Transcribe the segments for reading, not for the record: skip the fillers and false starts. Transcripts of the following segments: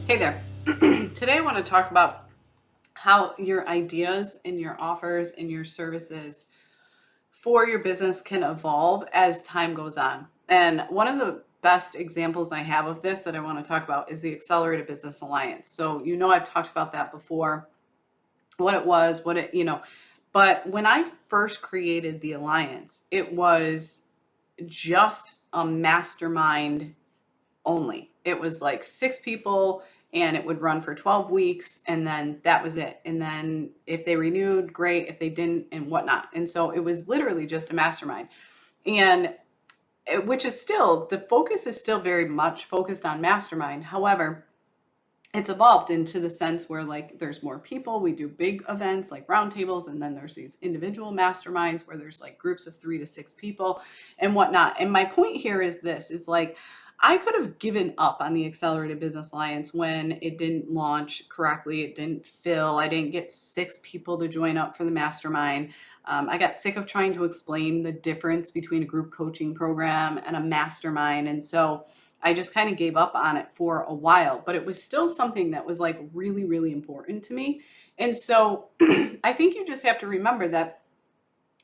Hey there. Today I want to talk about how your ideas and your offers and your services for your business can evolve as time goes on. And one of the best examples I have of this that I want to talk about is the Accelerated Business Alliance. So, I've talked about that before, what it was, but when I first created the alliance, it was just a mastermind only. It was like 6 people and it would run for 12 weeks and then that was it. And then if they renewed, great. If they didn't, and whatnot. And so it was literally just a mastermind. And which is still, the focus is still very much focused on mastermind. However, it's evolved into the sense where like there's more people. We do big events like roundtables, and then there's these individual masterminds where there's like groups of 3 to 6 people and whatnot. And my point here is this is like, I could have given up on the Accelerated Business Alliance when it didn't launch correctly. It didn't fill. I didn't get 6 people to join up for the mastermind. I got sick of trying to explain the difference between a group coaching program and a mastermind. And so I just kind of gave up on it for a while, but it was still something that was like really, really important to me. And so I think you just have to remember that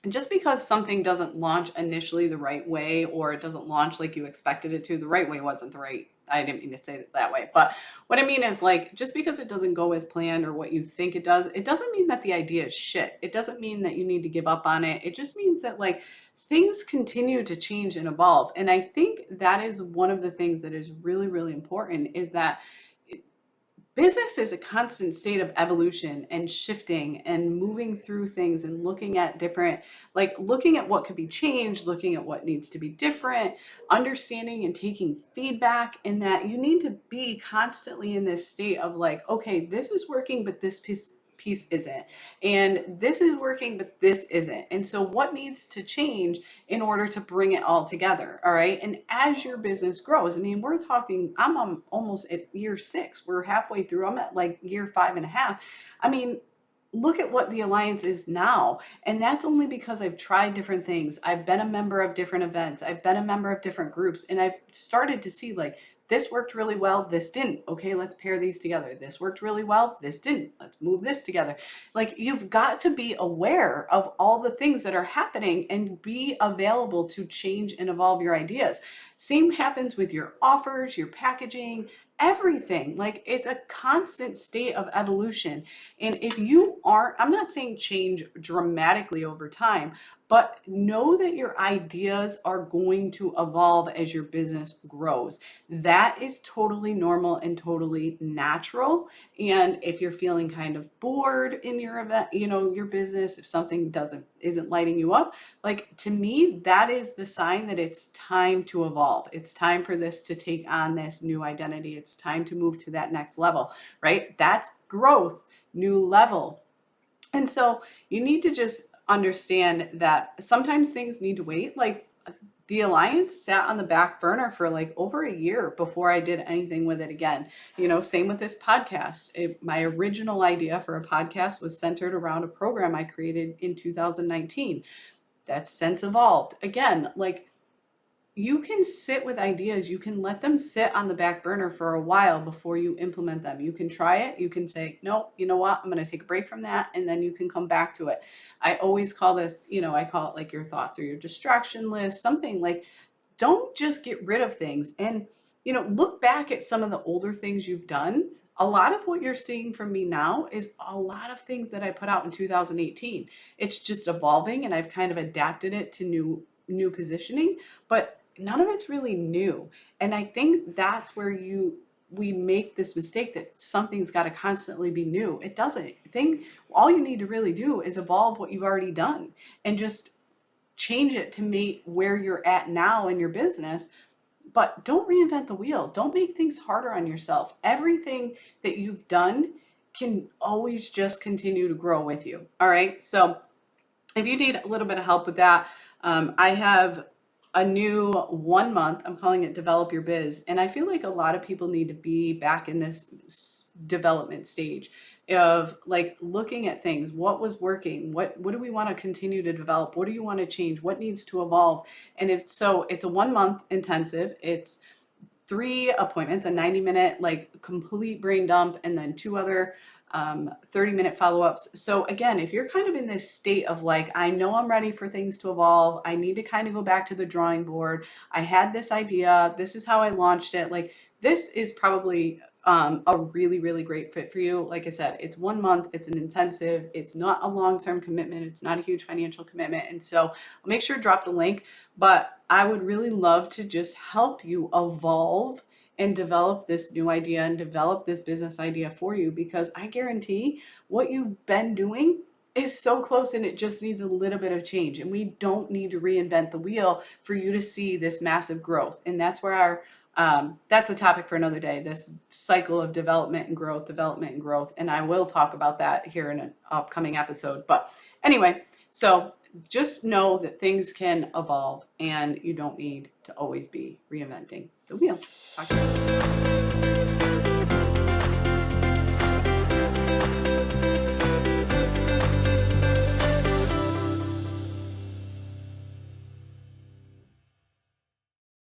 just because something doesn't launch initially the right way, or it doesn't launch like you expected it to, the right way wasn't the right, I didn't mean to say it that way. But what I mean is like, just because it doesn't go as planned or what you think it does, it doesn't mean that the idea is shit. It doesn't mean that you need to give up on it. It just means that like things continue to change and evolve. And I think that is one of the things that is really, really important is that business is a constant state of evolution and shifting and moving through things and looking at different, like looking at what could be changed, looking at what needs to be different, understanding and taking feedback, and that you need to be constantly in this state of like, okay, this is working, but this piece isn't, and this is working but this isn't, and so what needs to change in order to bring it all together? All right. And as your business grows, I mean, we're talking, I'm almost at year 6, we're halfway through, I'm at like year 5.5. I mean, look at what the alliance is now. And that's only because I've tried different things. I've been a member of different events. I've been a member of different groups, and I've started to see like, this worked really well, this didn't. Okay, let's pair these together. This worked really well, this didn't. Let's move this together. Like, you've got to be aware of all the things that are happening and be available to change and evolve your ideas. Same happens with your offers, your packaging, everything. Like, it's a constant state of evolution. And if you aren't, I'm not saying change dramatically over time, but know that your ideas are going to evolve as your business grows. That is totally normal and totally natural. And if you're feeling kind of bored in your event, your business, if something isn't lighting you up, like, to me, that is the sign that it's time to evolve. It's time for this to take on this new identity. It's time to move to that next level, right? That's growth, new level. And so you need to just understand that sometimes things need to wait. Like, the alliance sat on the back burner for like over a year before I did anything with it again. Same with this podcast. My original idea for a podcast was centered around a program I created in 2019. That's since evolved. Again, like, you can sit with ideas, you can let them sit on the back burner for a while before you implement them. You can try it, you can say, no, you know what, I'm going to take a break from that, and then you can come back to it. I always call this, I call it like your thoughts or your distraction list, something like, don't just get rid of things. And, look back at some of the older things you've done. A lot of what you're seeing from me now is a lot of things that I put out in 2018. It's just evolving, and I've kind of adapted it to new positioning, but none of it's really new. And I think that's where we make this mistake that something's got to constantly be new. It doesn't. All you need to really do is evolve what you've already done and just change it to meet where you're at now in your business. But don't reinvent the wheel. Don't make things harder on yourself. Everything that you've done can always just continue to grow with you. All right. So if you need a little bit of help with that, I have a new 1 month, I'm calling it Develop Your Biz. And I feel like a lot of people need to be back in this development stage of like looking at things. What was working? What do we want to continue to develop? What do you want to change? What needs to evolve? And if so, it's a 1 month intensive. It's 3 appointments, a 90-minute like complete brain dump, and then 2 other 30-minute follow-ups. So again, if you're kind of in this state of like, I know I'm ready for things to evolve, I need to kind of go back to the drawing board, I had this idea, this is how I launched it, like this is probably a really, really great fit for you. Like I said, it's 1 month, it's an intensive, it's not a long-term commitment, it's not a huge financial commitment. And so I'll make sure to drop the link, but I would really love to just help you evolve and develop this new idea and develop this business idea for you, because I guarantee what you've been doing is so close and it just needs a little bit of change. And we don't need to reinvent the wheel for you to see this massive growth. And that's where our that's a topic for another day, this cycle of development and growth, and I will talk about that here in an upcoming episode. But anyway, so just know that things can evolve and you don't need to always be reinventing the wheel. Talk to you later.